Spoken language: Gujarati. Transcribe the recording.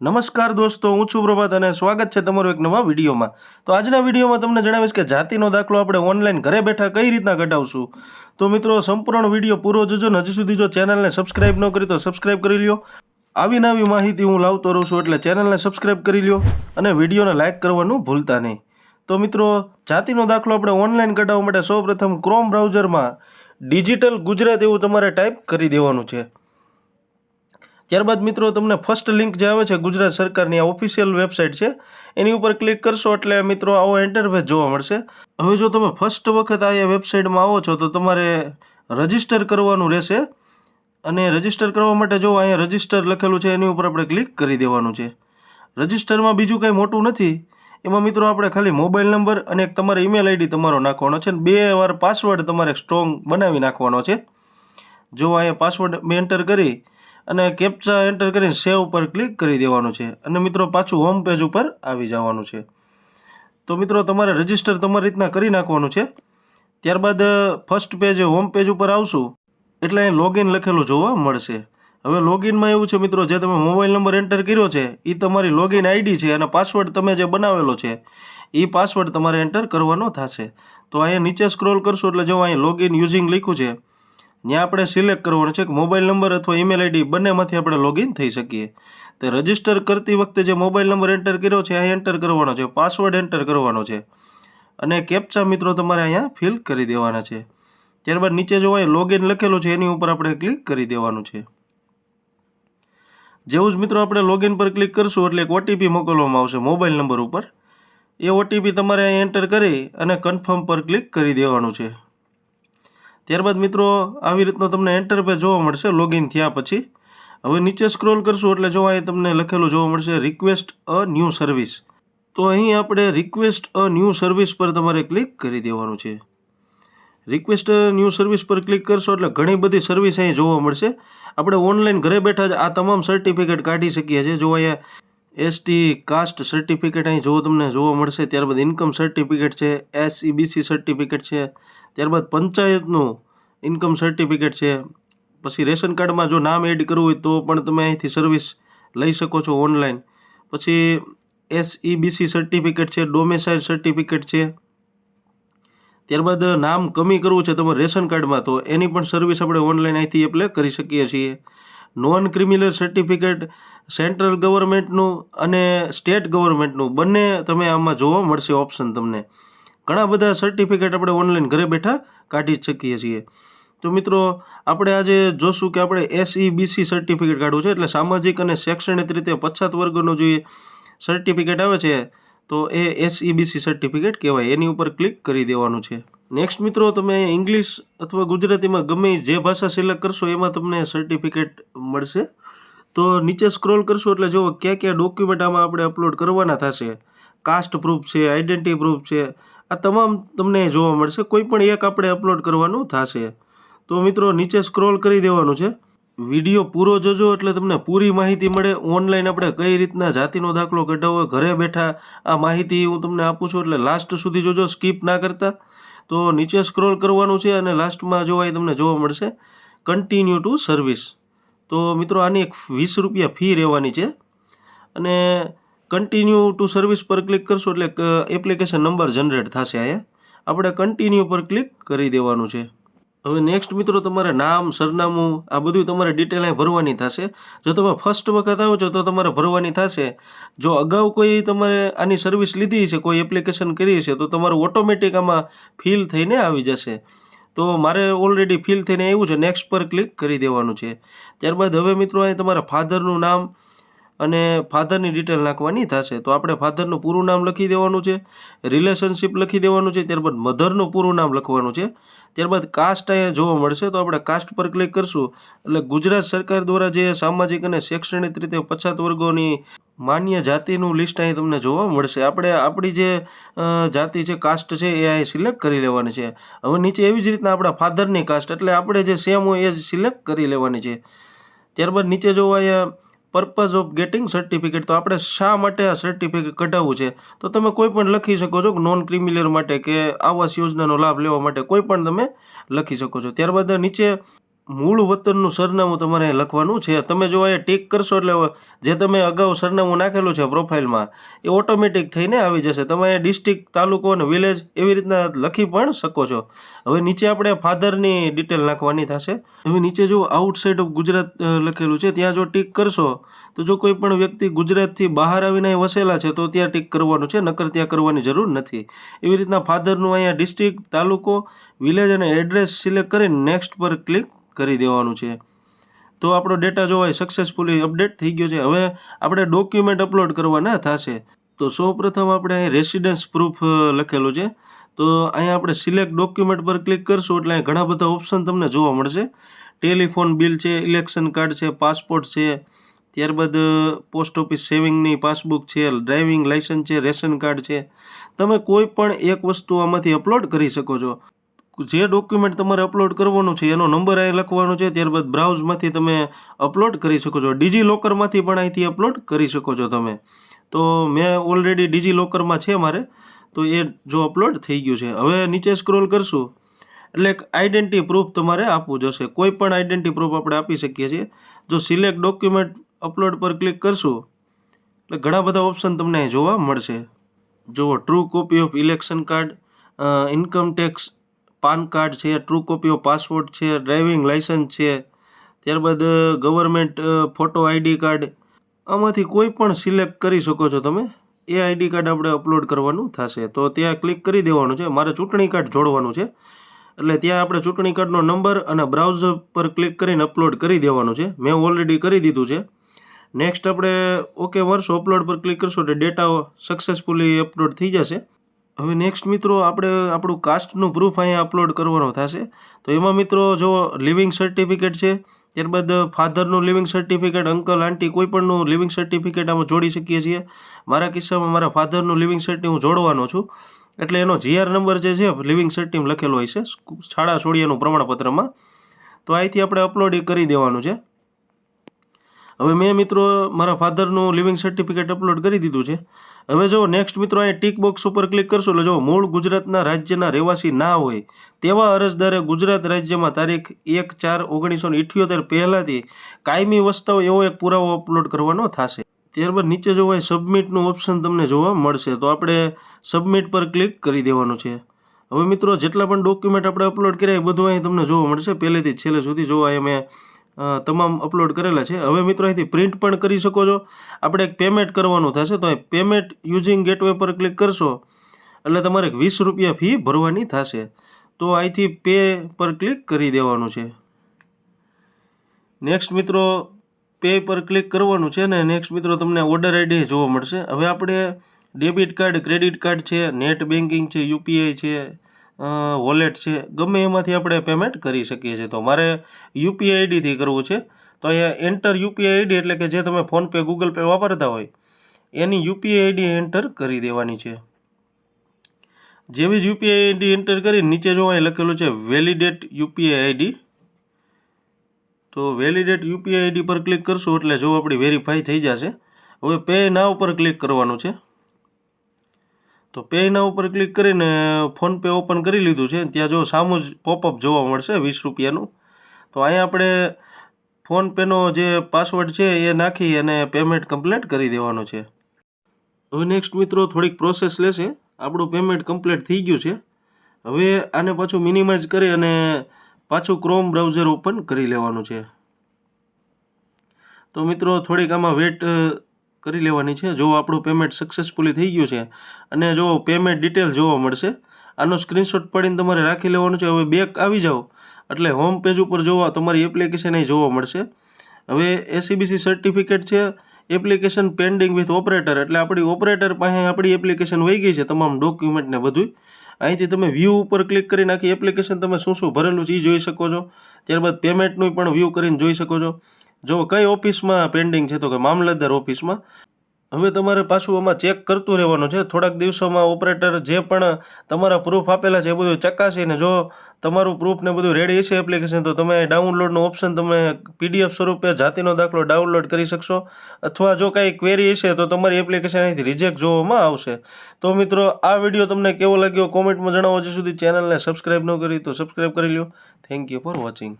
નમસ્કાર દોસ્તો, હું છું પ્રભાત અને સ્વાગત છે તમારું એક નવા વિડીયોમાં. તો આજના વિડીયોમાં તમને જણાવીશ કે જાતિનો દાખલો આપણે ઓનલાઈન ઘરે બેઠા કઈ રીતના કઢાવશું. તો મિત્રો, સંપૂર્ણ વિડીયો પૂરો જોજો ને હજી સુધી જો ચેનલને સબસ્ક્રાઇબ ન કરી તો સબસ્ક્રાઇબ કરી લ્યો. આવી નવી માહિતી હું લાવતો રહું છું એટલે ચેનલને સબસ્ક્રાઇબ કરી લ્યો અને વિડીયોને લાઇક કરવાનું ભૂલતા નહીં. તો મિત્રો, જાતિનો દાખલો આપણે ઓનલાઈન કઢાવવા માટે સૌપ્રથમ ક્રોમ બ્રાઉઝરમાં ડિજિટલ ગુજરાત એવું તમારે ટાઈપ કરી દેવાનું છે. ત્યારબાદ મિત્રો, તમને ફર્સ્ટ લિંક જે આવે છે ગુજરાત સરકારની આ ઓફિશિયલ વેબસાઇટ છે એની ઉપર ક્લિક કરશો એટલે મિત્રો આવો ઇન્ટરફેસ જોવા મળશે. હવે જો તમે ફર્સ્ટ વખત આ વેબસાઇટમાં આવો છો તો તમારે રજિસ્ટર કરવાનું રહેશે અને રજિસ્ટર કરવા માટે જો અહીંયા રજિસ્ટર લખેલું છે એની ઉપર આપણે ક્લિક કરી દેવાનું છે. રજિસ્ટરમાં બીજું કંઈ મોટું નથી. એમાં મિત્રો આપણે ખાલી મોબાઈલ નંબર અને એક તમારો ઈમેલ આઈડી તમારો નાખવાનો છે અને 2 વાર પાસવર્ડ તમારે સ્ટ્રોંગ બનાવી નાખવાનો છે. જો અહીંયા પાસવર્ડ મેં એન્ટર કરી અને કેપ્ચા એન્ટર કરીને સેવ ઉપર ક્લિક કરી દેવાનું છે અને મિત્રો પાછું હોમ પેજ ઉપર આવી જવાનું છે. તો મિત્રો, તમારે રજિસ્ટર તમારી રીતના કરી નાખવાનું છે. ત્યારબાદ ફર્સ્ટ પેજ હોમ પેજ ઉપર આવશું એટલે અહીં લોગિન લખેલું જોવા મળશે. હવે લોગિનમાં એવું છે મિત્રો, જે તમે મોબાઈલ નંબર એન્ટર કર્યો છે એ તમારી લોગિન આઈડી છે અને પાસવર્ડ તમે જે બનાવેલો છે એ પાસવર્ડ તમારે એન્ટર કરવાનો થશે. તો અહીંયા નીચે સ્ક્રોલ કરશો એટલે જો અહીં લોગિન યુઝિંગ લખ્યું છે ત્યાં આપણે સિલેક્ટ કરવાનું છે કે મોબાઈલ નંબર અથવા ઈમેલ આઈડી બંનેમાંથી આપણે લોગિન થઈ શકીએ. તો રજિસ્ટર કરતી વખતે જે મોબાઈલ નંબર એન્ટર કર્યો છે અહીં એન્ટર કરવાનો છે, પાસવર્ડ એન્ટર કરવાનો છે અને કેપ્ચા મિત્રો તમારે અહીંયા ફિલ કરી દેવાના છે. ત્યારબાદ નીચે જો અહીં લોગિન લખેલું છે એની ઉપર આપણે ક્લિક કરી દેવાનું છે. જેવું જ મિત્રો આપણે લોગિન પર ક્લિક કરશું એટલે એક ઓટીપી મોકલવામાં આવશે મોબાઈલ નંબર ઉપર. એ ઓટીપી તમારે અહીં એન્ટર કરી અને કન્ફર્મ પર ક્લિક કરી દેવાનું છે. ત્યારબાદ મિત્રો આવી રીતનો તમને ઇન્ટરફેસ જોવા મળશે લોગિન થયા પછી. હવે નીચે સ્ક્રોલ કરશું એટલે જો અહીં તમને લખેલું જોવા મળશે રિક્વેસ્ટ અ ન્યૂ સર્વિસ. તો અહીં આપણે રિક્વેસ્ટ અ ન્યૂ સર્વિસ પર તમારે ક્લિક કરી દેવાનું છે. રિક્વેસ્ટ ન્યૂ સર્વિસ પર ક્લિક કરશો એટલે ઘણી બધી સર્વિસ અહીં જોવા મળશે. આપણે ઓનલાઈન ઘરે બેઠા જ આ તમામ સર્ટિફિકેટ કાઢી શકીએ છીએ. જો અહીંયા એસટી કાસ્ટ સર્ટિફિકેટ અહીં તમને જોવા મળશે. ત્યારબાદ ઇન્કમ સર્ટિફિકેટ છે, SEBC સર્ટિફિકેટ છે, ત્યારબાદ પંચાયતનું ઇન્કમ સર્ટિફિકેટ છે. પછી રેશન કાર્ડમાં જો નામ એડ કરવું હોય તો પણ તમે અહીંથી સર્વિસ લઈ શકો છો ઓનલાઈન. પછી SEBC સર્ટિફિકેટ છે, ડોમેસાઇલ સર્ટિફિકેટ છે. ત્યારબાદ નામ કમી કરવું છે તમારે રેશન કાર્ડમાં તો એની પણ સર્વિસ આપણે ઓનલાઈન અહીંથી એપ્લાય કરી શકીએ છીએ. નોન ક્રિમિનલ સર્ટિફિકેટ સેન્ટ્રલ ગવર્મેન્ટનું અને સ્ટેટ ગવર્મેન્ટનું બંને તમે આમાં જોવા મળશે ઓપ્શન તમને. ઘણા બધા સર્ટિફિકેટ આપણે ઓનલાઈન ઘરે બેઠા કાઢી શકીએ છીએ. તો મિત્રો, આપણે આજે જોશું કે આપણે SEBC સર્ટિફિકેટ કાઢવું છે એટલે સામાજિક અને શૈક્ષણિક રીતે પછાત વર્ગનું જે સર્ટિફિકેટ આવે છે તો એ SEBC સર્ટિફિકેટ કહેવાય. એની ઉપર ક્લિક કરી દેવાનું છે. નેક્સ્ટ મિત્રો, તમે ઇંગ્લિશ અથવા ગુજરાતીમાં ગમે જે ભાષા સિલેક્ટ કરશો એમાં તમને સર્ટિફિકેટ મળશે. તો નીચે સ્ક્રોલ કરશો એટલે જો કયા કયા ડોક્યુમેન્ટ આમાં આપણે અપલોડ કરવાના થશે. કાસ્ટ પ્રૂફ છે, આઈડેન્ટિટી પ્રૂફ છે, આ તમામ તમને જોવા મળશે. કોઈ પણ એક આપણે અપલોડ કરવાનું થશે. તો મિત્રો, નીચે સ્ક્રોલ કરી દેવાનું છે. વિડીયો પૂરો જોજો એટલે તમને પૂરી માહિતી મળે. ઓનલાઈન આપણે કઈ રીતના જાતિનો દાખલો કઢાવવો ઘરે બેઠા આ માહિતી હું તમને આપું છું એટલે લાસ્ટ સુધી જોજો, સ્કીપ ના કરતા. તો નીચે સ્ક્રોલ કરવાનું છે અને લાસ્ટમાં જોવાય તમને જોવા મળશે કન્ટિન્યુ ટુ સર્વિસ. તો મિત્રો, આની એક 20 રૂપિયા ફી રહેવાની છે અને કન્ટિન્યુ ટુ સર્વિસ પર ક્લિક કરશો એટલે એપ્લિકેશન નંબર જનરેટ થશે. અહીંયા આપણે કન્ટિન્યુ પર ક્લિક કરી દેવાનું છે. હવે નેક્સ્ટ મિત્રો, તમારે નામ, સરનામું આ બધું તમારે ડિટેલ અહીં ભરવાની થશે. જો તમે ફર્સ્ટ વખત આવો છો તો તમારે ભરવાની થશે. જો અગાઉ કોઈ તમારે આની સર્વિસ લીધી છે, કોઈ એપ્લિકેશન કરી છે તો તમારું ઓટોમેટિક આમાં ફિલ થઈને આવી જશે. તો મારે ઓલરેડી ફિલ થઈને આવ્યું છે. નેક્સ્ટ પર ક્લિક કરી દેવાનું છે. ત્યારબાદ હવે મિત્રો અહીં તમારા ફાધરનું નામ અને ફાધરની ડિટેલ નાખવાની થશે. તો આપણે ફાધરનું પૂરું નામ લખી દેવાનું છે, રિલેશનશિપ લખી દેવાનું છે, ત્યારબાદ મધરનું પૂરું નામ લખવાનું છે. ત્યારબાદ કાસ્ટ અહીંયા જોવા મળશે તો આપણે કાસ્ટ પર ક્લિક કરશું એટલે ગુજરાત સરકાર દ્વારા જે સામાજિક અને શૈક્ષણિક રીતે પછાત વર્ગોની માન્ય જાતિનું લિસ્ટ અહીં તમને જોવા મળશે. આપણે આપણી જે જાતિ છે, કાસ્ટ છે એ અહીં સિલેક્ટ કરી લેવાની છે. હવે નીચે એવી જ રીતના આપણા ફાધરની કાસ્ટ એટલે આપણે જે સેમ હોય એ જ સિલેક્ટ કરી લેવાની છે. ત્યારબાદ નીચે જોવા અહીંયા પર્પઝ ઓફ ગેટિંગ સર્ટિફિકેટ, તો આપણે શા માટે આ સર્ટિફિકેટ કઢાવવું છે તો તમે કોઈ પણ લખી શકો છો. નોન ક્રિમિનલ માટે કે આવાસ યોજનાનો લાભ લેવા માટે કોઈ પણ તમે લખી શકો છો. ત્યારબાદ નીચે મૂળ વતનનું સરનામું તમારે લખવાનું છે. તમે જો અહીંયા ટિક કરશો એટલે જે તમે અગાઉ સરનામું નાખેલું છે પ્રોફાઇલમાં એ ઓટોમેટિક થઈને આવી જશે. તમે અહીંયા ડિસ્ટ્રિક્ટ, તાલુકો અને વિલેજ એવી રીતના લખી પણ શકો છો. હવે નીચે આપણે ફાધરની ડિટેલ નાખવાની થશે. હવે નીચે જો આઉટસાઇડ ઓફ ગુજરાત લખેલું છે, ત્યાં જો ટિક કરશો તો જો કોઈ પણ વ્યક્તિ ગુજરાતથી બહાર આવીને વસેલા છે તો ત્યાં ટિક કરવાનું છે, નકર ત્યાં કરવાની જરૂર નથી. એવી રીતના ફાધરનું અહીંયા ડિસ્ટ્રિક્ટ, તાલુકો, વિલેજ અને એડ્રેસ સિલેક્ટ કરીને નેક્સ્ટ પર ક્લિક કરી દેવાનું છે. તો આપણો ડેટા જોવાય સક્સેસફુલી અપડેટ થઈ ગયો છે. હવે આપણે ડોક્યુમેન્ટ અપલોડ કરવાના થશે. તો સૌપ્રથમ આપણે અહીં રેસિડન્સ પ્રૂફ લખેલું છે, તો અહીંયા આપણે સિલેક્ટ ડોક્યુમેન્ટ પર ક્લિક કરશું એટલે અહીં ઘણા બધા ઓપ્શન તમને જોવા મળશે. ટેલિફોન બિલ છે, ઇલેક્શન કાર્ડ છે, પાસપોર્ટ છે, ત્યારબાદ પોસ્ટ ઓફિસ સેવિંગની પાસબુક છે, ડ્રાઇવિંગ લાઇસન્સ છે, રેશન કાર્ડ છે. તમે કોઈ પણ એક વસ્તુ આમાંથી અપલોડ કરી શકો છો. જે ડોક્યુમેન્ટ તમારે અપલોડ કરવાનું છે એનો નંબર અહીં લખવાનો છે. ત્યારબાદ બ્રાઉઝમાંથી તમે અપલોડ કરી શકો છો. ડિજીલોકરમાંથી પણ અહીંથી અપલોડ કરી શકો છો તમે. તો મેં ઓલરેડી ડિજીલોકરમાં છે મારે, તો એ જો અપલોડ થઈ ગયું છે. હવે નીચે સ્ક્રોલ કરશું એટલે એક આઈડેન્ટિટી પ્રૂફ તમારે આપવું જશે. કોઈ પણ આઈડેન્ટિટી પ્રૂફ આપણે આપી શકીએ છીએ. જો સિલેક્ટ ડોક્યુમેન્ટ અપલોડ પર ક્લિક કરશું એટલે ઘણા બધા ઓપ્શન તમને અહીં જોવા મળશે. જુઓ, true copy of election card, income tax, PAN card છે, ટ્રુ કોપી ઓફ પાસપોર્ટ છે, ડ્રાઇવિંગ લાઇસન્સ છે, ત્યારબાદ ગવર્મેન્ટ ફોટો આઈડી કાર્ડ. આમાંથી કોઈ પણ સિલેક્ટ કરી શકો છો તમે. એ આઈડી કાર્ડ આપણે અપલોડ કરવાનું થશે. તો ત્યાં ક્લિક કરી દેવાનું છે. મારે ચૂંટણી કાર્ડ જોડવાનું છે એટલે ત્યાં આપણે ચૂંટણી કાર્ડનો નંબર અને બ્રાઉઝર પર ક્લિક કરીને અપલોડ કરી દેવાનું છે. મેં ઓલરેડી કરી દીધું છે. નેક્સ્ટ આપણે ઓકે મારશું, અપલોડ પર ક્લિક કરશો એટલે ડેટા સક્સેસફુલી અપલોડ થઈ જશે. હવે નેક્સ્ટ મિત્રો આપણે આપણું કાસ્ટનું પ્રૂફ અહીંયા અપલોડ કરવાનો થશે. તો એમાં મિત્રો જો લિવિંગ સર્ટિફિકેટ છે, ત્યારબાદ ફાધરનું લિવિંગ સર્ટિફિકેટ, અંકલ આંટી કોઈ પણનું લિવિંગ સર્ટિફિકેટ આમાં જોડી શકીએ છીએ. મારા કિસ્સામાં મારા ફાધરનું લિવિંગ સર્ટિ હું જોડવાનો છું એટલે એનો GR નંબર જે છે લિવિંગ સર્ટિમાં લખેલો હોય છે શાળા છોડ્યાનું પ્રમાણપત્રમાં. તો અહીંથી આપણે અપલોડ કરી દેવાનું છે. હવે મેં મિત્રો મારા ફાધરનું લિવિંગ સર્ટિફિકેટ અપલોડ કરી દીધું છે. હવે જો નેક્સ્ટ મિત્રો અહીંયા ટિક બોક્સ ઉપર ક્લિક કરશો એટલે જો મૂળ ગુજરાતના રાજ્યના રહેવાસી ના હોય તેવા અરજદારે ગુજરાત રાજ્યમાં તારીખ 1/4/1978 પહેલાંથી કાયમી વસતા હોય એવો એક પુરાવો અપલોડ કરવાનો થશે. ત્યારબાદ નીચે જોવાય સબમિટનું ઓપ્શન તમને જોવા મળશે. તો આપણે સબમિટ પર ક્લિક કરી દેવાનું છે. હવે મિત્રો જેટલા પણ ડોક્યુમેન્ટ આપણે અપલોડ કર્યા એ બધું અહીં તમને જોવા મળશે પહેલેથી છેલ્લે સુધી. જોવા અહીંયા મેં તમામ અપલોડ કરેલા છે. હવે મિત્રો અહીંથી પ્રિન્ટ પણ કરી શકો છો. આપણે એક પેમેન્ટ કરવાનું થશે, તો પેમેન્ટ યુઝિંગ ગેટવે પર ક્લિક કરશો એટલે તમારે 20 રૂપિયા ફી ભરવાની થશે. તો અહીંથી પે પર ક્લિક કરી દેવાનું છે. નેક્સ્ટ મિત્રો પે પર ક્લિક કરવાનું છે ને નેક્સ્ટ મિત્રો તમને ઓર્ડર આઈડી જોવા મળશે. હવે આપણે ડેબિટ કાર્ડ, ક્રેડિટ કાર્ડ છે, નેટ બેન્કિંગ છે, UPI છે, વોલેટ છે, ગમે એમાંથી આપણે પેમેન્ટ કરી શકીએ છીએ. તો મારે UPI આઈડીથી કરવું છે. તો અહીંયા એન્ટર UPI આઈડી એટલે કે જે તમે ફોનપે, ગૂગલ પે વાપરતા હોય એની UPI આઈડી એન્ટર કરી દેવાની છે. જેવી જ UPI આઈડી એન્ટર કરી નીચે જો અહીં લખેલું છે વેલિડેટ UPI આઈડી. તો વેલિડેટ UPI આઈડી પર ક્લિક કરશું એટલે જો આપણી વેરીફાઈ થઈ જશે. હવે પે નાવ પર ક્લિક કરવાનું છે. તો પે નાવ ઉપર ક્લિક કરીને ફોનપે ઓપન કરી લીધું છે. ત્યાં જો સામું જ પોપઅપ જોવા મળશે 20 રૂપિયાનું. તો અહીંયા આપણે ફોનપેનો જે પાસવર્ડ છે એ નાખી અને પેમેન્ટ કમ્પ્લીટ કરી દેવાનું છે. હવે નેક્સ્ટ મિત્રો થોડીક પ્રોસેસ લેશે. આપણું પેમેન્ટ કમ્પ્લીટ થઈ ગયું છે. હવે આને પાછું મિનિમાઇઝ કરી અને પાછું ક્રોમ બ્રાઉઝર ઓપન કરી લેવાનું છે. તો મિત્રો થોડીક આમાં વેટ કરી લેવાની છે. જો આપણું પેમેન્ટ સક્સેસફુલી થઈ ગયું છે અને જો પેમેન્ટ ડિટેલ જોવા મળશે. આનો સ્ક્રીનશોટ પાડીને તમારે રાખી લેવાનું છે. હવે બેક આવી જાઓ એટલે હોમ પેજ ઉપર જોવા તમારી એપ્લિકેશન અહીં જોવા મળશે. હવે SCBC સર્ટિફિકેટ છે, એપ્લિકેશન પેન્ડિંગ વિથ ઓપરેટર એટલે આપણી ઓપરેટર પાસે આપણી એપ્લિકેશન વહી ગઈ છે તમામ ડોક્યુમેન્ટ ને બધું. અહીંથી તમે વ્યૂ ઉપર ક્લિક કરી નાખી એપ્લિકેશન તમે શું શું ભરેલું છે એ જોઈ શકો છો. ત્યારબાદ પેમેન્ટનું પણ વ્યૂ કરીને જોઈ શકો છો. જો કઈ ઓફિસમાં પેન્ડિંગ છે તો કે મામલતદાર ઓફિસમાં. હવે તમારે પાછું આમાં ચેક કરતું રહેવાનું છે. થોડાક દિવસોમાં ઓપરેટર જે પણ તમારા પ્રૂફ આપેલા છે એ બધું ચકાસીને જો તમારું પ્રૂફ ને બધું રેડી હશે એપ્લિકેશન તો તમે ડાઉનલોડનું ઓપ્શન તમે PDF સ્વરૂપે જાતિનો દાખલો ડાઉનલોડ કરી શકશો. અથવા જો કાંઈ ક્વેરી હશે તો તમારી એપ્લિકેશન અહીંથી રિજેક્ટ જોવામાં આવશે. તો મિત્રો આ વિડીયો તમને કેવો લાગ્યો કોમેન્ટમાં જણાવો. હજી સુધી ચેનલને સબસ્ક્રાઈબ ન કરી તો સબસ્ક્રાઈબ કરી લો. Thank you for watching.